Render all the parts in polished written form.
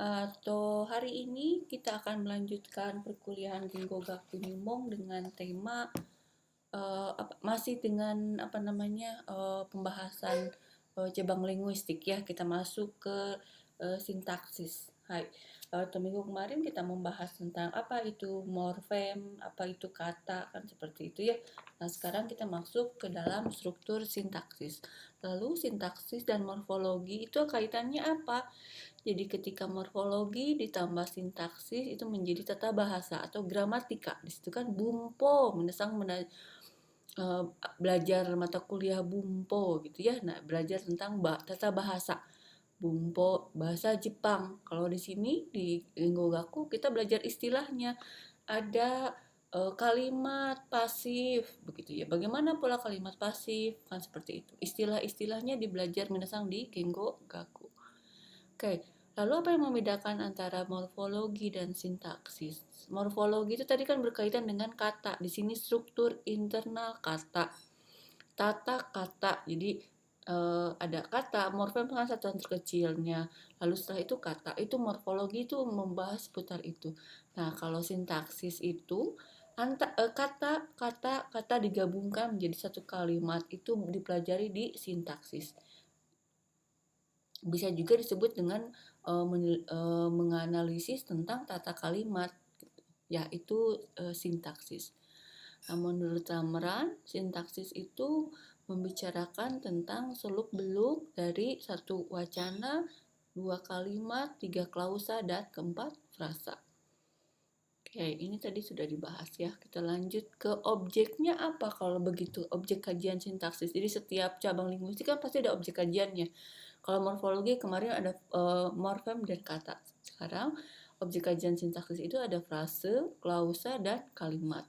Atau hari ini kita akan melanjutkan perkuliahan Gingogaku Nimong dengan tema masih dengan pembahasan cabang linguistik ya. Kita masuk ke sintaksis. Hai. Atau minggu kemarin kita membahas tentang apa itu morfem, apa itu kata, kan seperti itu ya. Nah, sekarang kita masuk ke dalam struktur sintaksis. Lalu sintaksis dan morfologi itu kaitannya apa? Jadi ketika morfologi ditambah sintaksis itu menjadi tata bahasa atau gramatika. Di situ kan bumpo, uh, belajar mata kuliah bumpo gitu ya. Nah, belajar tentang tata bahasa. Bumpo bahasa Jepang. Kalau di sini di Linggogaku kita belajar istilahnya. Ada kalimat pasif begitu ya. Bagaimana pola kalimat pasif? Kan seperti itu. Istilah-istilahnya dibelajar minasang di Gengogaku. Oke, lalu apa yang membedakan antara morfologi dan sintaksis? Morfologi itu tadi kan berkaitan dengan kata. Di sini struktur internal kata, tata kata. Jadi ada kata, morfem kan satuan terkecilnya. Lalu setelah itu kata, itu morfologi itu membahas seputar itu. Nah, kalau sintaksis itu kata digabungkan menjadi satu kalimat itu dipelajari di sintaksis. Bisa juga disebut dengan menganalisis tentang tata kalimat, yaitu sintaksis. Nah, menurut Ramran, sintaksis itu membicarakan tentang seluk-beluk dari satu wacana, dua kalimat, tiga klausa, dan keempat frasa. Oke, ini tadi sudah dibahas ya. Kita lanjut ke objeknya apa kalau begitu, objek kajian sintaksis. Jadi setiap cabang linguistik kan pasti ada objek kajiannya. Kalau morfologi kemarin ada morfem dan kata. Sekarang objek kajian sintaksis itu ada frase, klausa, dan kalimat.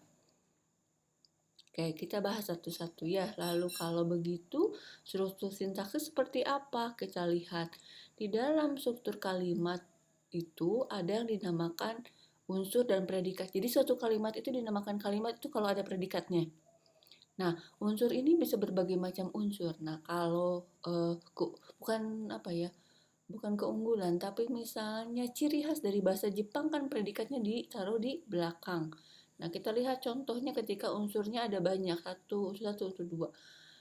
Oke, kita bahas satu-satu ya. Lalu kalau begitu, struktur sintaksis seperti apa? Kita lihat. Di dalam struktur kalimat itu ada yang dinamakan unsur dan predikat. Jadi suatu kalimat itu dinamakan kalimat itu kalau ada predikatnya. Nah, unsur ini bisa berbagai macam unsur. Nah, kalau bukan apa ya, bukan keunggulan, tapi misalnya ciri khas dari bahasa Jepang kan predikatnya ditaruh di belakang. Nah, kita lihat contohnya ketika unsurnya ada banyak, satu, atau dua.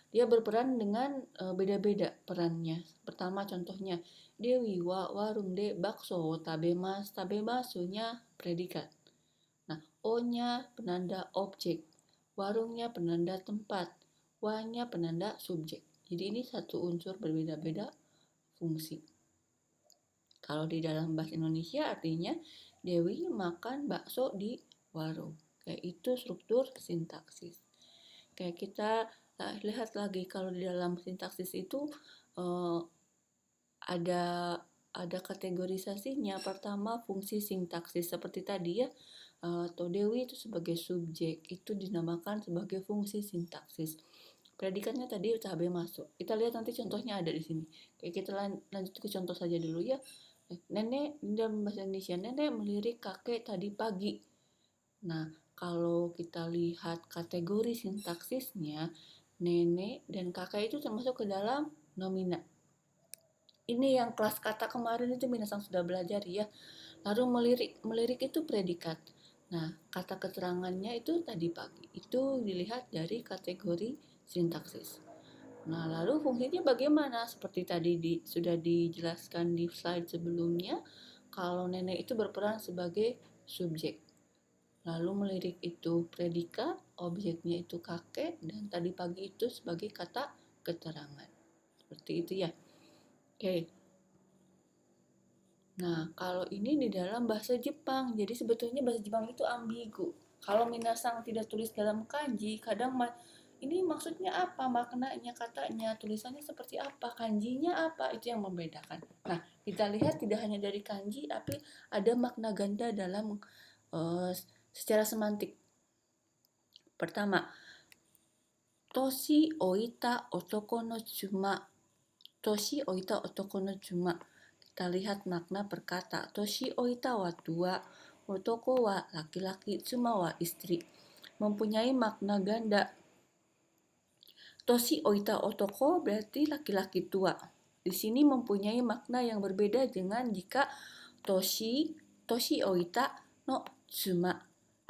Dia berperan dengan beda-beda perannya. Pertama contohnya, Dewi wa warung de bakso tabemasu-nya predikat. Nah, O-nya penanda objek, warungnya penanda tempat, wa-nya penanda subjek. Jadi ini satu unsur berbeda-beda fungsi. Kalau di dalam bahasa Indonesia artinya Dewi makan bakso di warung. Kayak itu struktur sintaksis. Kayak kita lihat lagi kalau di dalam sintaksis itu eh, ada kategorisasinya. Pertama fungsi sintaksis seperti tadi ya. Atau Dewi itu sebagai subjek itu dinamakan sebagai fungsi sintaksis. Predikatnya tadi cabai masuk. Kita lihat nanti contohnya ada di sini. Kayak kita lanjut ke contoh saja dulu ya. Nenek dalam bahasa Indonesia, nenek melirik kakek tadi pagi. Nah, kalau kita lihat kategori sintaksisnya, nenek dan kakek itu termasuk ke dalam nomina. Ini yang kelas kata kemarin itu Minasang sudah belajar ya. Lalu melirik itu predikat. Nah, kata keterangannya itu tadi pagi. Itu dilihat dari kategori sintaksis. Nah, lalu fungsinya bagaimana? Seperti tadi sudah dijelaskan di slide sebelumnya, kalau nenek itu berperan sebagai subjek. Lalu melirik itu predikat, objeknya itu kakek, dan tadi pagi itu sebagai kata keterangan. Seperti itu ya. Oke. Nah, kalau ini di dalam bahasa Jepang. Jadi sebetulnya bahasa Jepang itu ambigu. Kalau minasang tidak tulis dalam kanji, kadang ini maksudnya apa, maknanya, katanya, tulisannya seperti apa, kanjinya apa, itu yang membedakan. Nah, kita lihat tidak hanya dari kanji, tapi ada makna ganda dalam secara semantik. Pertama, toshi oita otoko no chuma. Toshi oita otoko no chuma. Kita lihat makna perkata. Toshi oita wa tua, otoko wa laki-laki, chuma wa istri. Mempunyai makna ganda. Toshi oita otoko berarti laki-laki tua. Di sini mempunyai makna yang berbeda dengan jika toshi oita no tsuma.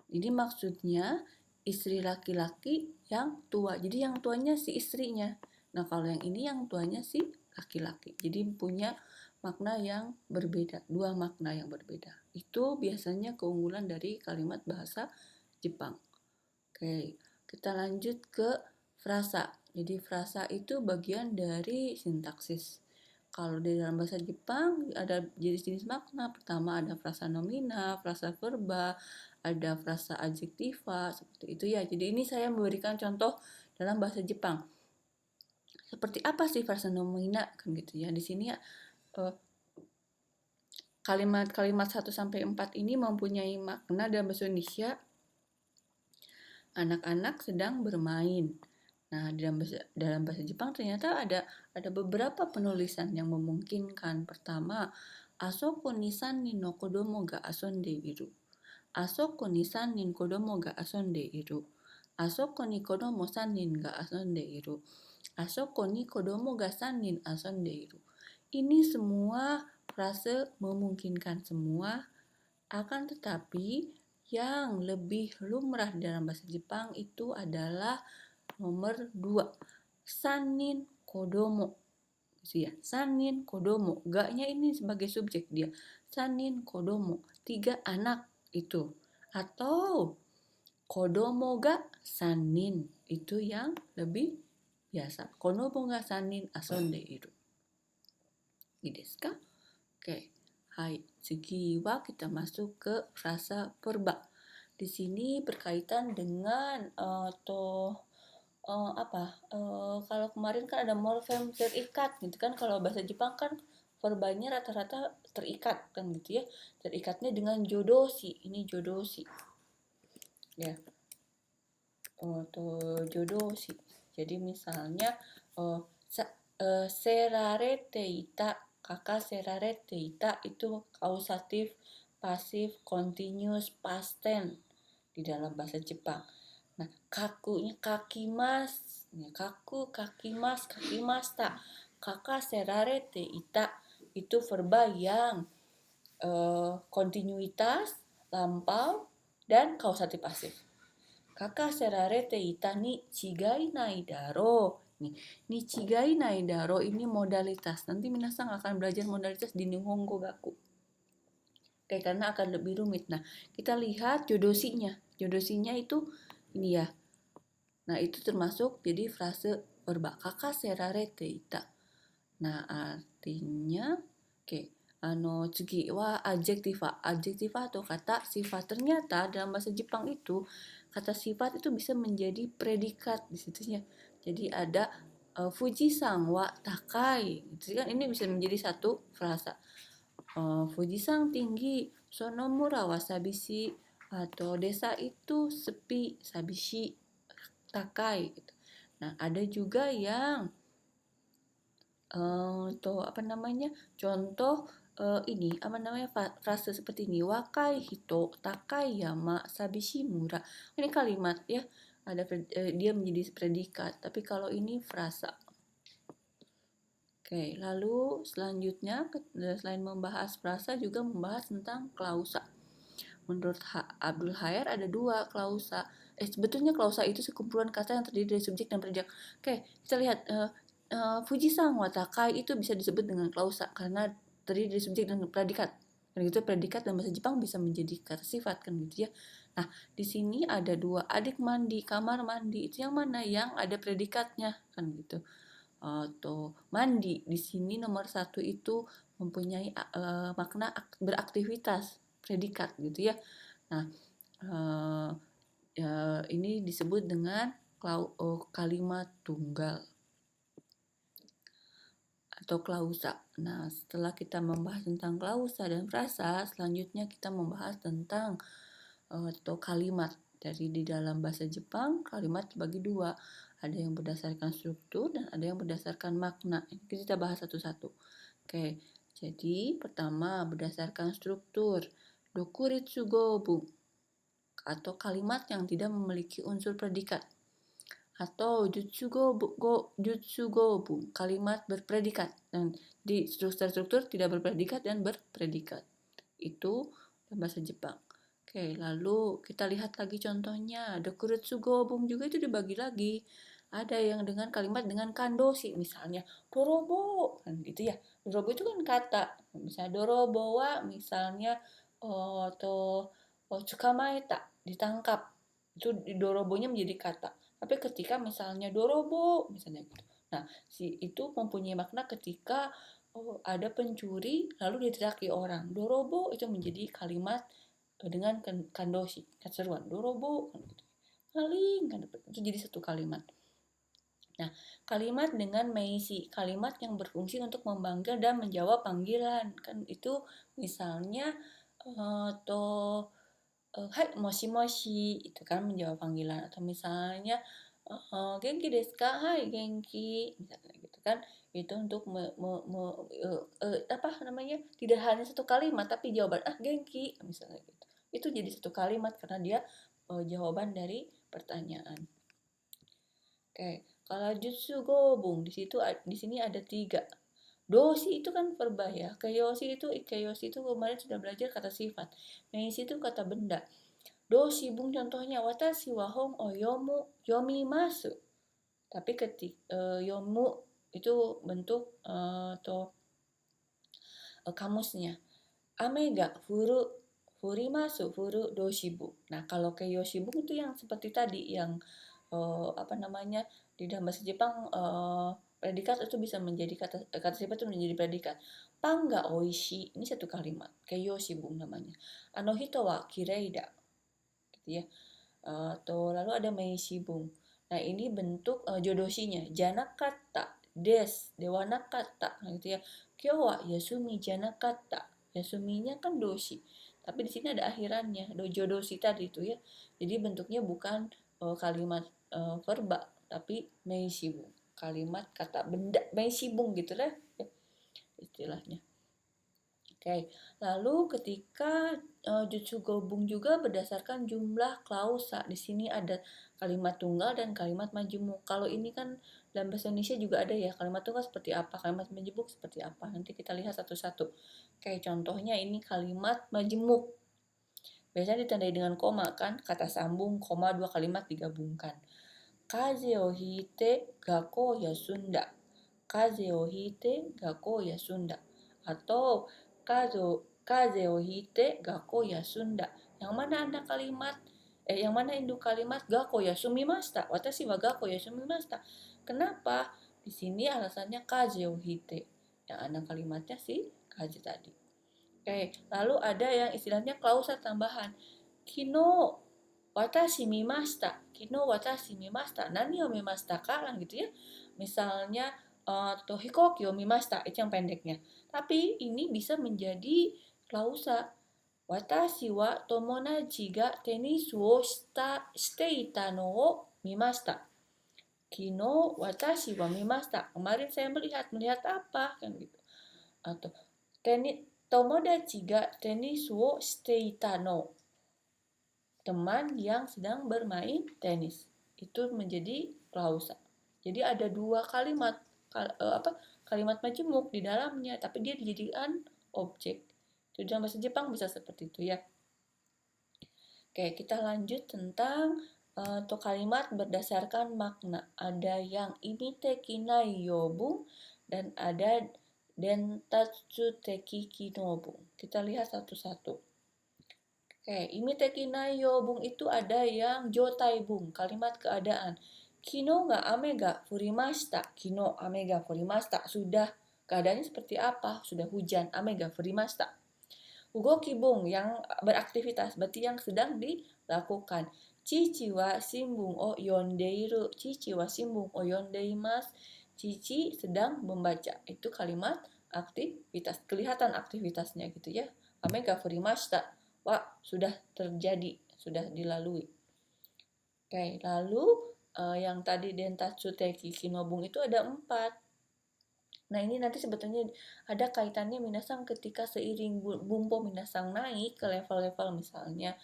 Jadi maksudnya istri laki-laki yang tua. Jadi yang tuanya si istrinya. Nah, kalau yang ini yang tuanya si laki-laki. Jadi punya makna yang berbeda, dua makna yang berbeda. Itu biasanya keunggulan dari kalimat bahasa Jepang. Oke, kita lanjut ke frasa. Jadi frasa itu bagian dari sintaksis. Kalau di dalam bahasa Jepang ada jenis-jenis makna. Pertama ada frasa nomina, frasa verba, ada frasa adjektiva, seperti itu ya. Jadi ini saya memberikan contoh dalam bahasa Jepang. Seperti apa sih frasa nomina kan gitu ya. Di sini ya kalimat-kalimat 1 sampai 4 ini mempunyai makna dalam bahasa Indonesia anak-anak sedang bermain. Nah, dalam bahasa Jepang ternyata ada beberapa penulisan yang memungkinkan. Pertama, asoko ni sannin no kodomo ga asonde iru. Asoko ni sannin kodomo ga asonde iru. Asoko ni kodomo sannin ga asonde iru. Asoko ni kodomo ga sannin asonde iru. Ini semua frase memungkinkan semua, akan tetapi yang lebih lumrah dalam bahasa Jepang itu adalah nomor 2, sannin kodomo. Ya, sannin kodomo. Ga-nya ini sebagai subjek dia. Sannin kodomo, 3 anak itu. Atau kodomo ga sannin, itu yang lebih biasa. Kodomo ga sannin asonde iru. Ii desu ka? Oke. Hai, tsugi wa kita masuk ke frasa verba. Di sini berkaitan dengan kalau kemarin kan ada morfem terikat gitu kan. Kalau bahasa Jepang kan verbanya rata-rata terikat kan gitu ya. Terikatnya dengan jodoshi. Ini jodoshi. Ya. Jodoshi. Jadi misalnya serarete ita, kakak serarete ita itu kausatif, pasif, continuous, past tense di dalam bahasa Jepang. Nah, kakunya kakimas, kaku, kakimas, kakimasta, kakak serarete ita itu verba yang kontinuitas, lampau, dan kausatif pasif. Kakak serarete ita ni chigai nai daro. Ni chigai nai daro ini modalitas. Nanti minasang akan belajar modalitas di Nihongo Gaku. Oke, karena akan lebih rumit. Nah, kita lihat jodosinya. Jodosinya itu ini ya. Nah, itu termasuk jadi frase verba kakak serarete ita. Nah, artinya tsugi wa adjektiva. Adjektiva atau kata sifat. Ternyata dalam bahasa Jepang itu kata sifat itu bisa menjadi predikat di situnya. Jadi ada Fujisan wa takai. Jadi kan ini bisa menjadi satu frasa. Fujisan tinggi, sonomura wa sabishi, atau desa itu sepi, sabishi, takai gitu. Nah, ada juga yang contoh frase seperti ini, wakai hito takai yama sabishi mura. Ini kalimat ya, ada dia menjadi predikat, tapi kalau ini frasa. Oke, lalu selanjutnya selain membahas frasa juga membahas tentang klausa. Menurut Abdul Khair ada 2 klausa. Sebetulnya klausa itu sekumpulan kata yang terdiri dari subjek dan predikat. Oke, kita lihat Fujisan wa takai itu bisa disebut dengan klausa karena terdiri dari subjek dan predikat. Dan itu predikat dalam bahasa Jepang bisa menjadi kata sifat kan gitu ya. Nah, di sini ada 2, adik mandi, kamar mandi. Itu yang mana? Yang ada predikatnya kan gitu. Atau mandi di sini nomor 1 itu mempunyai makna beraktivitas, predikat gitu ya. Nah, ini disebut dengan kalimat tunggal atau klausa. Nah, setelah kita membahas tentang klausa dan frasa, selanjutnya kita membahas tentang atau kalimat. Dari di dalam bahasa Jepang, kalimat dibagi 2. Ada yang berdasarkan struktur dan ada yang berdasarkan makna. Ini kita bahas satu-satu. Oke, jadi pertama berdasarkan struktur. Dokuritsu gobu atau kalimat yang tidak memiliki unsur predikat. Atau jutsu gobu, kalimat berpredikat. Dan di struktur tidak berpredikat dan berpredikat. Itu dalam bahasa Jepang. Oke, lalu kita lihat lagi contohnya. Dokuretsu gobung juga itu dibagi lagi. Ada yang dengan kalimat dengan kandoshi, misalnya dorobo, kan gitu ya. Dorobo itu kan kata. Misalnya dorobo wa, misalnya atau tsukamaeta, ditangkap. Itu dorobonya menjadi kata. Tapi ketika misalnya dorobo, misalnya gitu. Nah, itu mempunyai makna ketika ada pencuri lalu diteriaki orang. Dorobo itu menjadi kalimat dengan kandoshi, keseruan. Dorobo, kan gitu. Maling, kan itu jadi satu kalimat. Nah, kalimat dengan meisi, kalimat yang berfungsi untuk memanggil dan menjawab panggilan. Kan itu misalnya hai moshi moshi, itu kan menjawab panggilan. Atau misalnya genki desu ka? Hai genki, misalnya gitu kan. Itu untuk apa namanya? Tidak hanya satu kalimat tapi jawaban genki, misalnya gitu. Itu jadi satu kalimat karena dia jawaban dari pertanyaan. Oke, kalau jutsu gobung di sini ada 3. Doshi itu kan verba ya. Keyoshi itu kemarin sudah belajar kata sifat. Meisi itu kata benda. Doshi bung contohnya watashi wa hon o yomimasu. Tapi yomu itu bentuk atau kamusnya. Ame ga furimasu furu doshibu. Nah, kalau keyoshibung itu yang seperti tadi yang apa namanya, di dalam bahasa Jepang predikat itu bisa menjadi kata sifat itu menjadi predikat. Pang ga oishi, ini satu kalimat. Keyoshibung namanya. Ano hito wa kirei da, gitu ya. Lalu ada meishibung. Nah, ini bentuk jodoshinya. Janakatta des, dewanakatta, gitu ya. Kyo wa yasumi janakatta. Yasuminya kan doshi. Tapi di sini ada akhirannya, jodoshi tadi itu ya. Jadi bentuknya bukan kalimat verba, tapi meishibung. Kalimat kata benda, meishibung gitu lah ya, istilahnya. Oke, lalu ketika jutsu gobung juga berdasarkan jumlah klausa. Di sini ada kalimat tunggal dan kalimat majemuk. Kalau ini kan dalam bahasa Indonesia juga ada ya, kalimat tunggal seperti apa, kalimat majemuk seperti apa. Nanti kita lihat satu-satu. Oke, contohnya ini kalimat majemuk. Biasanya ditandai dengan koma kan, kata sambung, koma, 2 kalimat digabungkan. Kaze o hite gakko yasunda. Kaze o hite gakko yasunda. Atau kaze o hite gakko yasunda. Yang mana ada kalimat yang mana induk kalimat gakko yasumimashita. Watashi wa gakko yasumimashita. Kenapa? Di sini alasannya kaze o hite. Yang ada kalimatnya si kaze tadi. Oke, lalu ada yang istilahnya klausa tambahan. Kino watashi mimashita. Kino watashi mimashita. Nani o mimashita ka? Kan gitu ya. Misalnya hikoki o mimashita. Itu yang pendeknya. Tapi ini bisa menjadi klausa. Watashi wa tomodachi ga tenis wo shite no o mimashita. Kino watashi wa mimashita. Kemarin saya melihat apa? Kan gitu. Atau tomodachi ga tenis wo shite no. Teman yang sedang bermain tenis. Itu menjadi klausa. Jadi ada 2 kalimat kalimat majemuk di dalamnya, tapi dia dijadikan objek. Itu dalam bahasa Jepang bisa seperti itu ya. Oke, kita lanjut tentang kalimat berdasarkan makna. Ada yang imite kinai yobung dan ada dentatsu teki kinobung. Kita lihat satu-satu. Oke, imite kinai yobung itu ada yang jotai bung, kalimat keadaan. Kino ga ame ga furimashita. Kino ame ga furimashita. Sudah keadaannya seperti apa? Sudah hujan. Ame ga furimashita. Ugoki bung yang beraktivitas, berarti yang sedang dilakukan. Chichi wa shimbun o yondeiru. Chichi wa shimbun o yondeimasu. Cici sedang membaca. Itu kalimat aktivitas. Kelihatan aktivitasnya gitu ya. Ame ga furimashita. Wah, sudah terjadi, sudah dilalui. Oke, lalu yang tadi dentatsu teki kinobung itu ada 4. Nah, ini nanti sebetulnya ada kaitannya minasang ketika seiring bumpo minasang naik ke level-level misalnya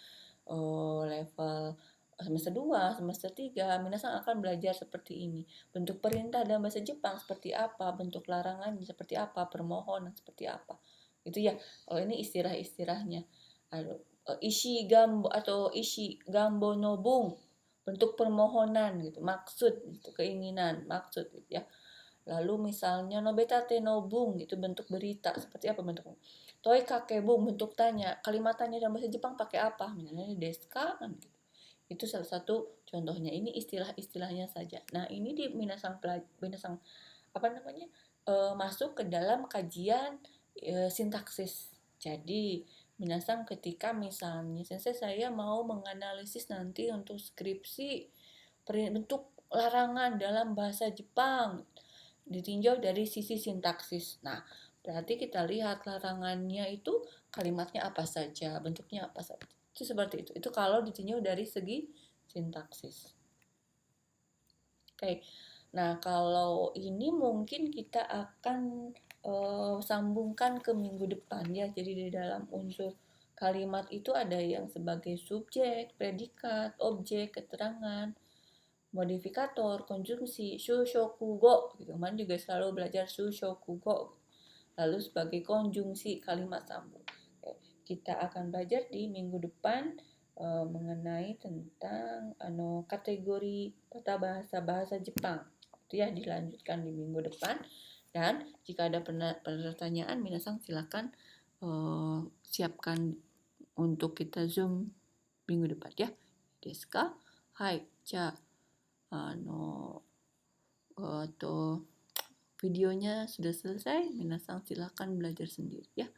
level semester 2, semester 3, minasang akan belajar seperti ini. Bentuk perintah dalam bahasa Jepang seperti apa, bentuk larangan seperti apa, permohonan seperti apa. Itu ya. Kalau ini istilah-istilahnya. Ishi gambo atau ishi gambo nobung, bentuk permohonan gitu, maksud gitu, keinginan, maksud gitu ya. Lalu misalnya nobetate nobung itu bentuk berita, seperti apa bentuknya? Toi kakebung bentuk tanya. Kalimat tanya dalam bahasa Jepang pakai apa? Misalnya deska kan gitu. Itu salah satu contohnya. Ini istilah-istilahnya saja. Nah, ini di minasang apa namanya? Masuk ke dalam kajian sintaksis. Jadi, minasang ketika misalnya sensei saya mau menganalisis nanti untuk skripsi bentuk larangan dalam bahasa Jepang ditinjau dari sisi sintaksis. Nah, berarti kita lihat larangannya itu kalimatnya apa saja, bentuknya apa saja. Itu seperti itu. Itu kalau ditinjau dari segi sintaksis. Oke. Nah, kalau ini mungkin kita akan sambungkan ke minggu depan ya. Jadi di dalam unsur kalimat itu ada yang sebagai subjek, predikat, objek, keterangan, modifikator, konjungsi, shushokugo gitu. Man juga selalu belajar shushokugo. Lalu sebagai konjungsi kalimat sambung. Kita akan belajar di minggu depan mengenai tentang kategori tata bahasa Jepang. Itu ya dilanjutkan di minggu depan. Dan jika ada pertanyaan, minasang silakan siapkan untuk kita Zoom minggu depan ya. Deska? Hai, ja. Atau videonya sudah selesai, minasang silakan belajar sendiri ya.